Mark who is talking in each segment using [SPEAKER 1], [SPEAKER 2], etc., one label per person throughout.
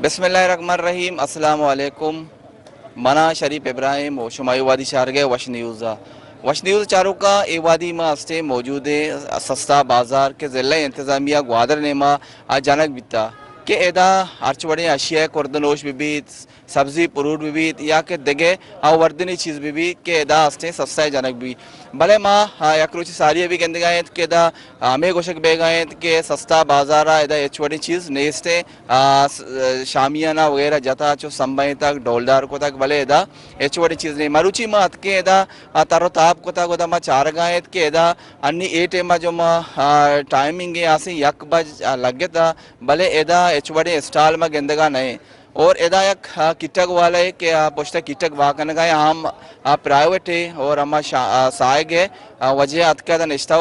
[SPEAKER 1] बिस्मिल्लाहिर्रहमानिर्रहीम अस्सलाम वालेकुम। मना शरीफ इब्राहिम और शुमाई वादी शारगे वश न्यूज़ चारों का ए वादी में हस्ते मौजूद है सस्ता बाजार के ज़िला इंतज़ामिया ग्वादर नेमा अचानक बिता के एदा अर्चवड़े अशिया कुर्दनोश भी सब्जी पुरूर भी या के दगे वर्दनी चीज़ भी के एदा हस्ते सस्ता जनक भी भले माँ यकरुचि सारी भी कहते गए के एदा हमें गोशक बे गए के सस्ता बाजार एदा एचवड़ी चीज़ नेस्ते शामियाना वगैरह जता चो संबई तक डोलदार को तक भले एदा एचवड़ी चीज़ नहीं मरुचि मा के एदा तारो ताप को तक मा चार गए के एदा अन्नी ए टेमा जो मा टाइमिंग आसी यक बज लगे था भले एदा एचवड़ी स्टाल में गेंदगा नहीं और एदा एक किटक वाला है कि पोस्टर किटक वाकन गए हम प्राइवेट है और हम सायग है वजह अतका निष्ठा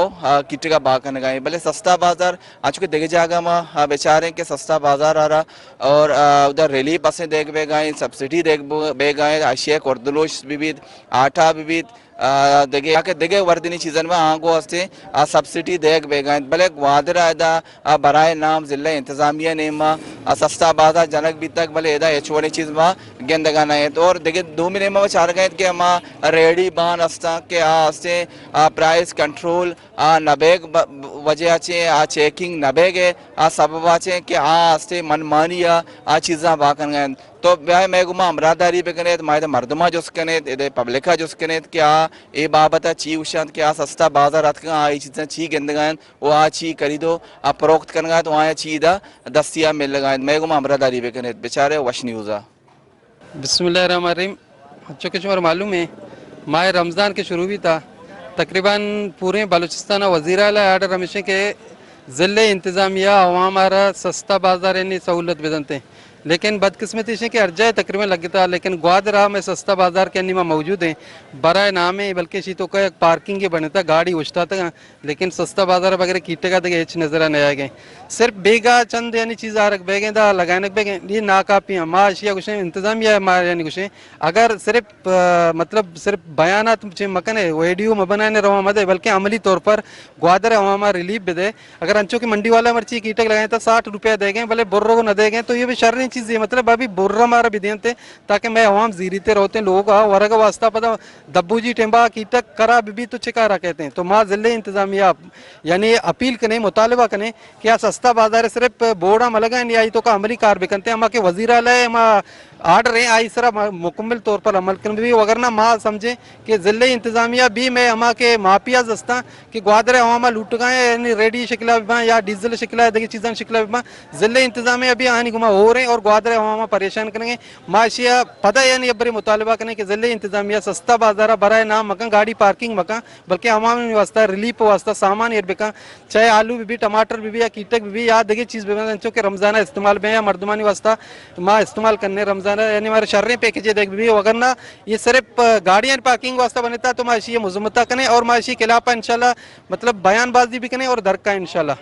[SPEAKER 1] किटका बाकन गए भले सस्ता बाजार आज के देखे जाएगा माँ बेचारे के सस्ता बाजार आ रहा और उधर रिलीफ बसें देख बे गए सब्सिडी देख बे गए आशिया कुर्दलोश विविध आटा विविध देगे आके देगे वर्दनी चीज़न में आगो हस्ते सब्सिडी देख बेगाय भले ग्वादर एदा बराए नाम ज़िला इंतज़ामिया ने सस्ता बाजार जनक भी तक भले एदा एचवड़ी चीज़ में गेंदगा नहीं तो और देखे दो महीने में चार गए कि हम रेडी बान हस्ता के हस्ते प्राइस कंट्रोल नबेग वजह चे चेकिंग नबेगे सब चे कि हस्ते मनमानी चीज़ा बाकन गए तो ब्याह मैं गुमा अमरादारी पे कने मायदा मर्दमा जोस कने दे पब्लिका जोस कने क्या ए बाबत ची उशांत क्या सस्ता बाजार अत का आई चीज़ें ची गेंदगान वो आ ची करी दो आप प्रोक्त करना तो आया ची दा दस्तिया मिल लगाए मैं गुमा अमरादारी पे कने बेचारे वश न्यूज़ा
[SPEAKER 2] बिस्मिल्लाहिर्रहमानिर्रहीम। बच्चों के शुमार मालूम है माह रमज़ान के शुरू भी था तकरीबन पूरे बलूचिस्तान वज़ीर आला आर्डर हमेशा के ज़िले इंतज़ामिया हमारा सस्ता बाजार यानी सहूलत बेदनते लेकिन बदकिस्मती से कि अर्जा तकरीबन लगता लेकिन ग्वादरा में सस्ता बाजार के अन्य मौजूद हैं बराए नाम है बल्कि शी तो का पार्किंग के बनता गाड़ी उछता था लेकिन सस्ता बाजार वगैरह कीटे का तक एच नज़र नहीं आए गए सिर्फ बेगा चंद यानी चीज़ आ रख बेगे दा लगाने बेगे ये नाकाफी है माँ अशिया कुछ इंतजाम या माँ यानी कुछ अगर सिर्फ मतलब सिर्फ बयानात मकन है वीडियो में बनाने रवा मत बल्कि अमली तौर पर ग्वादर हवा रिलीफ भी दे अगर अंचों की मंडी वाला मर्ची कीटक लगाए तो 60 रुपया देंगे भले बुर्रों को न देंगे तो ये भी शर्री चीज़ है मतलब अभी बुर्रा मारा भी देते ताकि मैं हवाम जीरीते रहते लोगों का वर्ग वास्ता पता दब्बू जी टेम्बा कीटक करा भी तो चिकारा कहते हैं तो माँ ज़िले इंतजामिया यानी अपील करें मुतालबा करें कि आ सस्ता बाजार सिर्फ बोर्डा में लगा नहीं आई तो का अमली कार भी करते हैं अमा के वजीर आलय आर्डर है आई सरा मुकम्मल तौर पर अमल कर भी अगर ना माँ समझे कि ज़िले इंतजामिया भी मैं अमा के माफिया दस्ता कि ग्वादर हवा लूट गए यानी रेडी शिकला भी या डीजल शिकला देखिए चीज़ें शिकला भी ज़िले इंतजामिया भी आनी घुमा हो रहे और ग्वादर हवा परेशान करेंगे माशिया पता यानी अबरी मुतालबा करें कि ज़िले इंतजामिया सस्ता बाजार बराए नाम मकान गाड़ी पार्किंग मकान बल्कि हवाम वास्ता रिलीफ वास्ता सामान ये बेका चाहे आलू भी टमाटर भी या कीटक भी या देखिए चीज़ भी के रमज़ाना इस्तेमाल में या मर्दमानी वास्ता माँ इस्तेमाल करने रमज़ान यानी हमारे शर्रें पैकेज देख भी अगर ना ये सिर्फ गाड़ियाँ पार्किंग वास्ता बनता तो माशी ये मुजम्मता करें और माशी खिलाफा इंशाल्लाह मतलब बयानबाजी भी करें और दरका इंशाल्लाह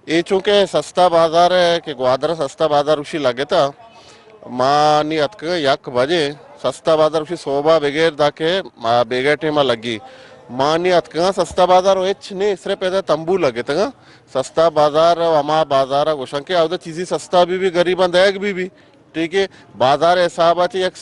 [SPEAKER 3] ये चूँकि सस्ता बाजार है कि ग्वादर सस्ता बाजार उसी लगे था माँ नी अतक यक बजे सस्ता बाजार उसी सोबा बगैर दाके बेगर टेमा लगी माँ नी अतक सस्ता बाजार एच ने सिर्फ ऐसा तंबू लगे था सस्ता बाजार हमा बाजार गोशं के आउदा चीज़ी सस्ता भी गरीब देग भी ठीक है बाजार हिसाब से एक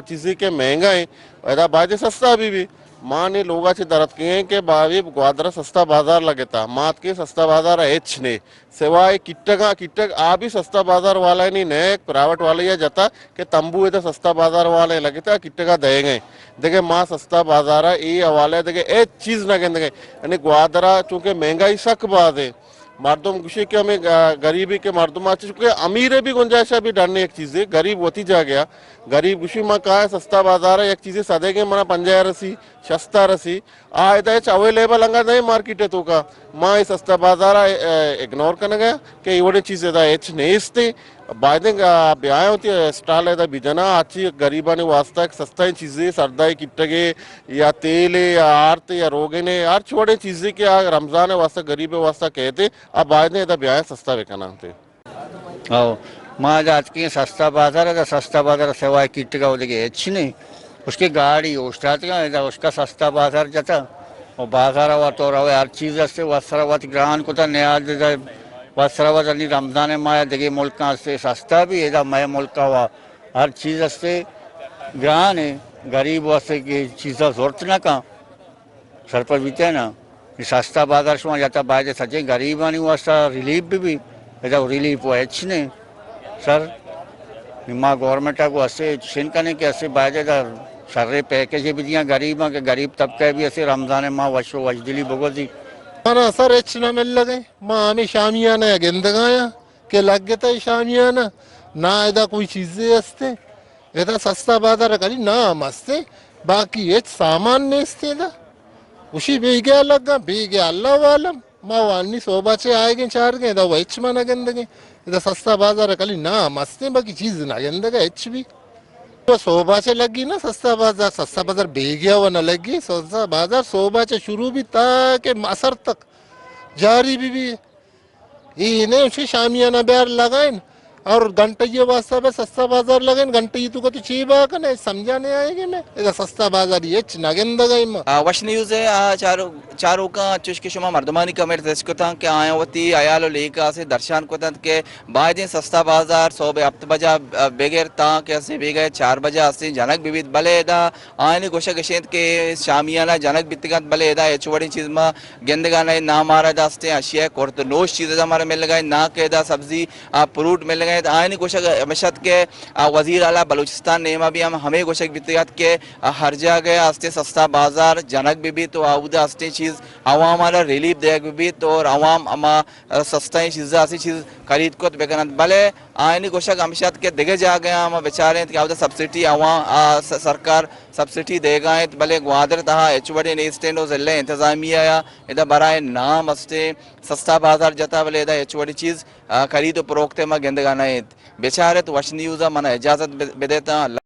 [SPEAKER 3] चीज़ी के महंगा है ऐसा बाजे सस्ता भी माँ ने लोग दरद किए कि बावी ग्वादर सस्ता बाजार लगे था मात के सस्ता बाजार एच ने सिवाय किटक आ भी सस्ता बाजार वाला नहीं नए प्राइवेट वाले या जाता कि तंबू है तो सस्ता बाजार वाले लगे था किटका दे गए देखे माँ सस्ता बाजार ये हवाले देखे एक चीज़ ना कहते यानी ग्वादरा चूँकि महंगाई सक बात है मर्दम खुशी के हमें गरीबी के मर्दम आ चुके अमीर भी गुंजाइश भी डरने एक चीज़ है गरीब होती जा गया गरीब खुशी में कहा है सस्ता बाजार है एक चीज़ें सदेगे मना पंजा रसी सस्ता रसी आए अवेलेबल अंगा नहीं मार्केट है तो का माँ ये सस्ता बाजार इग्नोर करने गया कि ये चीज़ एच नहीं इसते बायदे ब्याह होती है स्टाल है बिजना अच्छी गरीबा ने वास्ता सस्ता ही चीज़ें सरदाई किटगे या तेल है या आरत या रोगे ने हर छोटे चीज़ें के रमज़ान वास्ता गरीब वास्ता कहते अब बायदे ब्याह सस्ता बेकना होते
[SPEAKER 4] माँ आज की सस्ता बाजार है सस्ता बाजार सिवाय किट का देखिए अच्छी नहीं उसकी गाड़ी उस्ता उसका सस्ता बाजार जाता और बाजार हुआ तो रहा हर चीज़ से वस्त्र ग्रहण को नया वस्त्रवत अली रमजान माया दिगे मुल्क से सस्ता भी एदा मय मुल्क हुआ हर चीज़ से ग्रान है गरीब वास्ते की चीज़ा जरूरत ना का सर पर बीते ना सस्ता बाजार शुमा जाता बाजे सजे गरीब आनी वास्ता रिलीफ भी एदा रिलीफ वो अच्छी नहीं सर माँ गवर्नमेंट को ऐसे शिनकने के ऐसे बाजे दा सर्रे पैकेज भी दिया गरीब के गरीब तबके भी ऐसे रमजान माँ वशो वजदिली भगवती
[SPEAKER 3] माना सर एच ना मिल लगे माँ हमें शामियाना गेंदगाया के लग गया था शामियाना ना एदा कोई चीजें हस्ते एदा सस्ता बाजार करी ना मस्ते बाकी एच सामान ने इसते दा उसी बेगे लगा बेगे अल्लाह वालम माँ वानी सोबाचे आएगे चार गए दा वो एच माना गेंदगे एदा सस्ता बाजार कली ना मस्ते बाकी चीज ना गेंदगा एच भी तो सोबाचे लगी ना सस्ता बाजार बेगिया हुआ न लगी सस्ता बाजार सोबाचे शुरू भी था के असर तक जारी भी ये ने उसे शामियाना बैर लगाए और घंटे ये वास्ता पे सस्ता बाजार लगे घंटे तो चीबा कने समझाने आएंगे मैं इधर सस्ता बाजार ये नगेंदा गई
[SPEAKER 1] वश न्यूज़ है चारों का चुश के शुमा मर्दमानी कमेंट को था कि आयावती आयालो लेका से दर्शन को था के बायदे सस्ता बाजार 100 हफ्त बजा बेगैर ता के से बेगे 4 बजा से जनक विविध भले दा आयने गोशा गशेंत के शामियाना जनक बितगत भले दा चुवड़ी चीज में गेंदगा नहीं ना मारा दास्ते अशिया कोर्त नोश चीज हमारे मिल गए ना के दा सब्जी फ्रूट मिल गए आयनी गोशक मशद के वजीर आला बलूचिस्तान नेमा भी हमें गोशक बितगत के हर जगह आस्ते सस्ता बाजार जनक भी तो आउदा आस्ते चीज अवाम वाला रिलीफ दे भी तो और अवाम अमा सस्ता चीज़ ऐसी चीज़ खरीद को बेकन भले आयनी गोशक अमशद के दिगे जा गए हम बेचारे कि सब्सिडी अवाम सरकार सब्सिडी देगा भले ग्वादर तहा एचवड़ी ने स्टैंड जिले इंतजामिया इधर बराए नाम अस्ते सस्ता बाजार जता भले इधर एचवड़ी चीज़ खरीद प्रोक्ते में गेंदगाना बेचारे तो वश न्यूज़ मन इजाज़त बेदेता।